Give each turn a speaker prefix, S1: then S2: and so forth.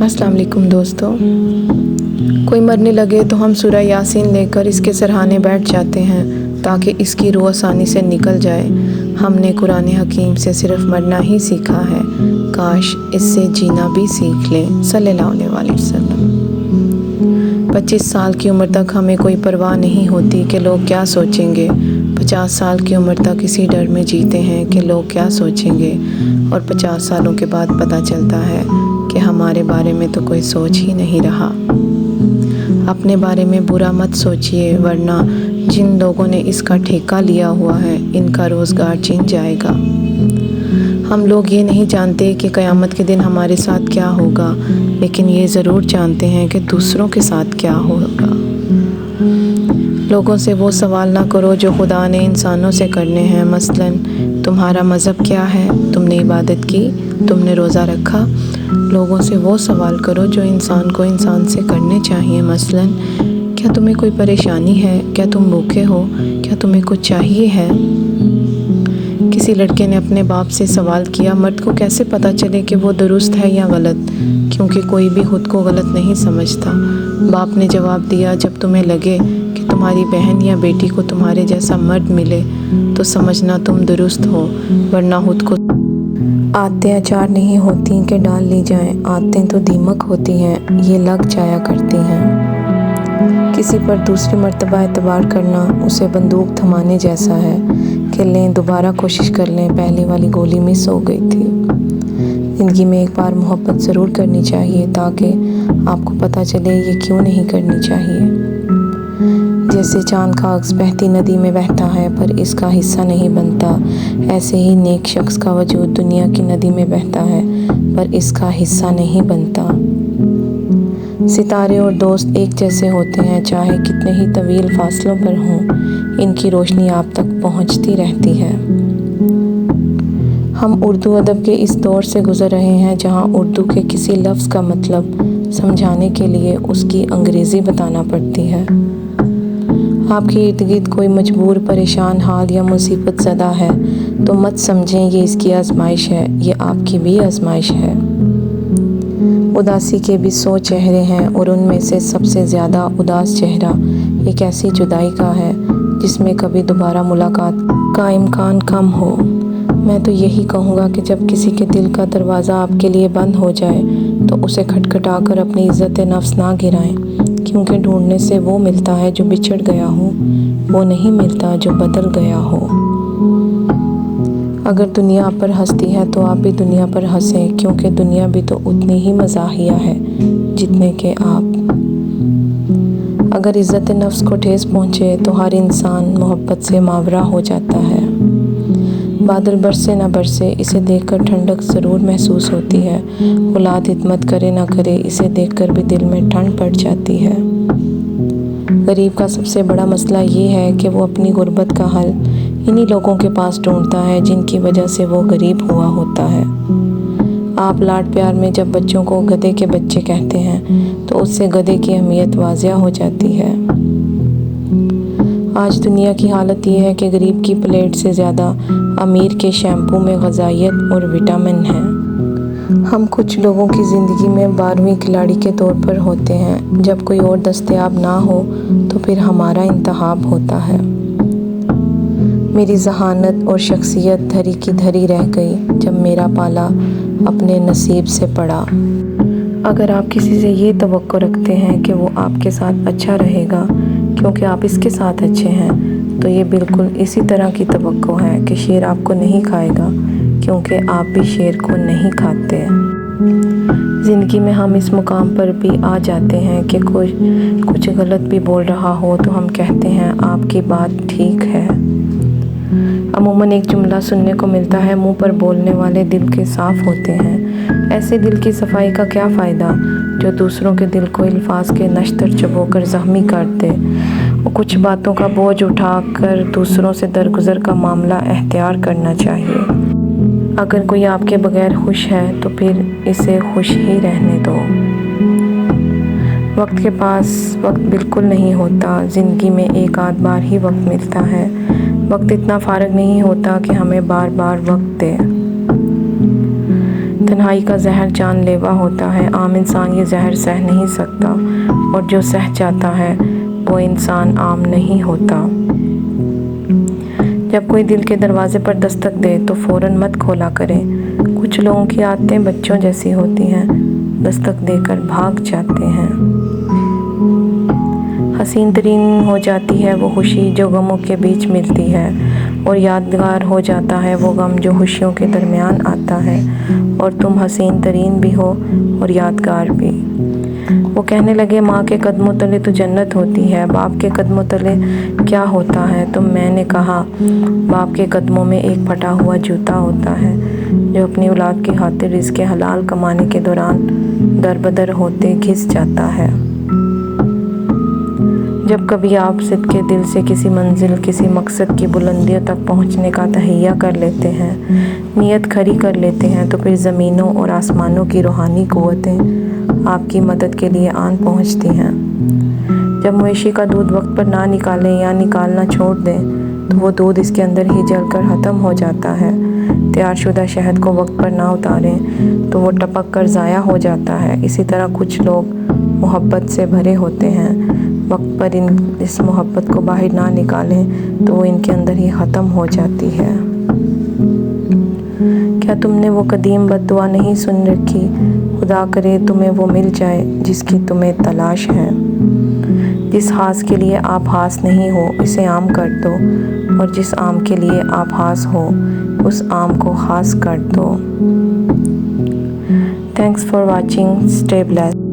S1: अस्सलाम वालेकुम दोस्तों। कोई मरने लगे तो हम सूरह यासीन लेकर इसके सरहाने बैठ जाते हैं ताकि इसकी रूह आसानी से निकल जाए। हमने कुरान हकीम से सिर्फ मरना ही सीखा है, काश इससे जीना भी सीख लें सल्लल्लाहु अलैहि वसल्लम। 25 साल की उम्र तक हमें कोई परवाह नहीं होती कि लोग क्या सोचेंगे। 50 साल की उम्र तक इसी डर में जीते हैं कि लोग क्या सोचेंगे, और 50 सालों के बाद पता चलता है कि हमारे बारे में तो कोई सोच ही नहीं रहा। अपने बारे में बुरा मत सोचिए, वरना जिन लोगों ने इसका ठेका लिया हुआ है इनका रोज़गार छिन जाएगा। हम लोग ये नहीं जानते कि क़यामत के दिन हमारे साथ क्या होगा, लेकिन ये ज़रूर जानते हैं कि दूसरों के साथ क्या होगा। लोगों से वो सवाल ना करो जो खुदा ने इंसानों से करने हैं। मसलन, तुम्हारा मज़हब क्या है, तुमने इबादत की, तुमने रोज़ा रखा। लोगों से वो सवाल करो जो इंसान को इंसान से करने चाहिए। मसलन, क्या तुम्हें कोई परेशानी है, क्या तुम भूखे हो, क्या तुम्हें कुछ चाहिए है। किसी लड़के ने अपने बाप से सवाल किया, मर्द को कैसे पता चले कि वो दुरुस्त है या गलत, क्योंकि कोई भी खुद को गलत नहीं समझता। बाप ने जवाब दिया, जब तुम्हें लगे कि तुम्हारी बहन या बेटी को तुम्हारे जैसा मर्द मिले तो समझना तुम दुरुस्त हो, वरना खुद को। आदतें अचार नहीं होती कि डाल ली जाएं, आदतें तो दीमक होती हैं, ये लग जाया करती हैं। किसी पर दूसरी मर्तबा एतबार करना उसे बंदूक थमाने जैसा है कि लें दोबारा कोशिश कर लें, पहली वाली गोली मिस हो गई थी। ज़िंदगी में एक बार मोहब्बत ज़रूर करनी चाहिए ताकि आपको पता चले ये क्यों नहीं करनी चाहिए। जैसे चाँद का अक्स बहती नदी में बहता है पर इसका हिस्सा नहीं बनता, ऐसे ही नेक शख्स का वजूद दुनिया की नदी में बहता है पर इसका हिस्सा नहीं बनता। सितारे और दोस्त एक जैसे होते हैं, चाहे कितने ही तवील फासलों पर हों, इनकी रोशनी आप तक पहुंचती रहती है। हम उर्दू अदब के इस दौर से गुज़र रहे हैं जहां उर्दू के किसी लफ्ज़ का मतलब समझाने के लिए उसकी अंग्रेज़ी बताना पड़ती है। आपके इर्द गिर्द कोई मजबूर, परेशान हाल या मुसीबत ज़दा है तो मत समझें ये इसकी आजमाइश है, ये आपकी भी आजमाइश है। उदासी के भी 100 चेहरे हैं और उनमें से सबसे ज़्यादा उदास चेहरा एक ऐसी जुदाई का है जिसमें कभी दोबारा मुलाकात का इम्कान कम हो। मैं तो यही कहूँगा कि जब किसी के दिल का दरवाज़ा आपके लिए बंद हो जाए तो उसे खटखटा कर अपनी इज़्ज़त नफ्स ना गिराएं, क्योंकि ढूंढने से वो मिलता है जो बिछड़ गया हो, वो नहीं मिलता जो बदल गया हो। अगर दुनिया पर हंसती है तो आप भी दुनिया पर हंसें, क्योंकि दुनिया भी तो उतनी ही मज़ाहिया है जितने के आप। अगर इज़्ज़त नफ्स को ठेस पहुँचे तो हर इंसान मोहब्बत से मावरा हो जाता है। बादल बरसे ना बरसे इसे देखकर ठंडक ज़रूर महसूस होती है, औलाद हिम्मत करे ना करे इसे देखकर भी दिल में ठंड पड़ जाती है। गरीब का सबसे बड़ा मसला ये है कि वो अपनी गुर्बत का हल इन्हीं लोगों के पास ढूंढता है जिनकी वजह से वो गरीब हुआ होता है। आप लाड प्यार में जब बच्चों को गधे के बच्चे कहते हैं तो उससे गधे की अहमियत वाज़िया हो जाती है। आज दुनिया की हालत ये है कि गरीब की प्लेट से ज़्यादा अमीर के शैम्पू में ग़िज़ाइयत और विटामिन है। हम कुछ लोगों की ज़िंदगी में 12वीं खिलाड़ी के तौर पर होते हैं, जब कोई और दस्तयाब ना हो तो फिर हमारा इंतखाब होता है। मेरी ज़हानत और शख्सियत धरी की धरी रह गई जब मेरा पाला अपने नसीब से पड़ा। अगर आप किसी से ये तवक्को रखते हैं कि वो आपके साथ अच्छा रहेगा क्योंकि आप इसके साथ अच्छे हैं, तो ये बिल्कुल इसी तरह की तवक्को है कि शेर आपको नहीं खाएगा क्योंकि आप भी शेर को नहीं खाते। ज़िंदगी में हम इस मुकाम पर भी आ जाते हैं कि कोई कुछ गलत भी बोल रहा हो तो हम कहते हैं आपकी बात ठीक है। अमूमन एक जुमला सुनने को मिलता है, मुंह पर बोलने वाले दिल के साफ़ होते हैं। ऐसे दिल की सफाई का क्या फ़ायदा जो दूसरों के दिल को अल्फाज के नश्तर चबोकर ज़ख्मी कर दे। और कुछ बातों का बोझ उठाकर दूसरों से दरगुजर का मामला एहतियार करना चाहिए। अगर कोई आपके बगैर खुश है तो फिर इसे खुश ही रहने दो। वक्त के पास वक्त बिल्कुल नहीं होता, ज़िंदगी में एक आध बार ही वक्त मिलता है। वक्त इतना फारग नहीं होता कि हमें बार बार वक्त दे। تنہائی کا زہر جان لیوا ہوتا ہے، عام انسان یہ زہر سہ نہیں سکتا، اور جو سہ جاتا ہے وہ انسان عام نہیں ہوتا۔ جب کوئی دل کے دروازے پر دستک دے تو فوراً مت کھولا کریں۔ کچھ لوگوں کی عادتیں بچوں جیسی ہوتی ہیں، دستک دے کر بھاگ جاتے ہیں۔ حسین ترین ہو جاتی ہے وہ خوشی جو غموں کے بیچ ملتی ہے، اور یادگار ہو جاتا ہے وہ غم جو خوشیوں کے درمیان آتا ہے، اور تم حسین ترین بھی ہو اور یادگار بھی۔ وہ کہنے لگے ماں کے قدموں تلے تو جنت ہوتی ہے، باپ کے قدموں تلے کیا ہوتا ہے؟ تو میں نے کہا باپ کے قدموں میں ایک پھٹا ہوا جوتا ہوتا ہے جو اپنی اولاد کی خاطر رزق حلال کمانے کے دوران دربدر ہوتے گھس جاتا ہے۔ جب کبھی آپ صدقے دل سے کسی منزل، کسی مقصد کی بلندیوں تک پہنچنے کا تہیہ کر لیتے ہیں، نیت کھری کر لیتے ہیں، تو پھر زمینوں اور آسمانوں کی روحانی قوتیں آپ کی مدد کے لیے آن پہنچتی ہیں۔ جب مویشی کا دودھ وقت پر نہ نکالیں یا نکالنا چھوڑ دیں تو وہ دودھ اس کے اندر ہی جل کر ختم ہو جاتا ہے۔ تیار شدہ شہد کو وقت پر نہ اتاریں تو وہ ٹپک کر ضائع ہو جاتا ہے۔ اسی طرح کچھ لوگ محبت سے بھرے ہوتے ہیں، وقت پر اس محبت کو باہر نہ نکالیں تو وہ ان کے اندر ہی ختم ہو جاتی ہے۔ کیا تم نے وہ قدیم بد دعا نہیں سن رکھی؟ خدا کرے تمہیں وہ مل جائے جس کی تمہیں تلاش ہے۔ جس خاص کے لیے آپ خاص نہیں ہو اسے عام کر دو، اور جس عام کے لیے آپ خاص ہو اس عام کو خاص کر دو۔ Thanks for watching, stay blessed.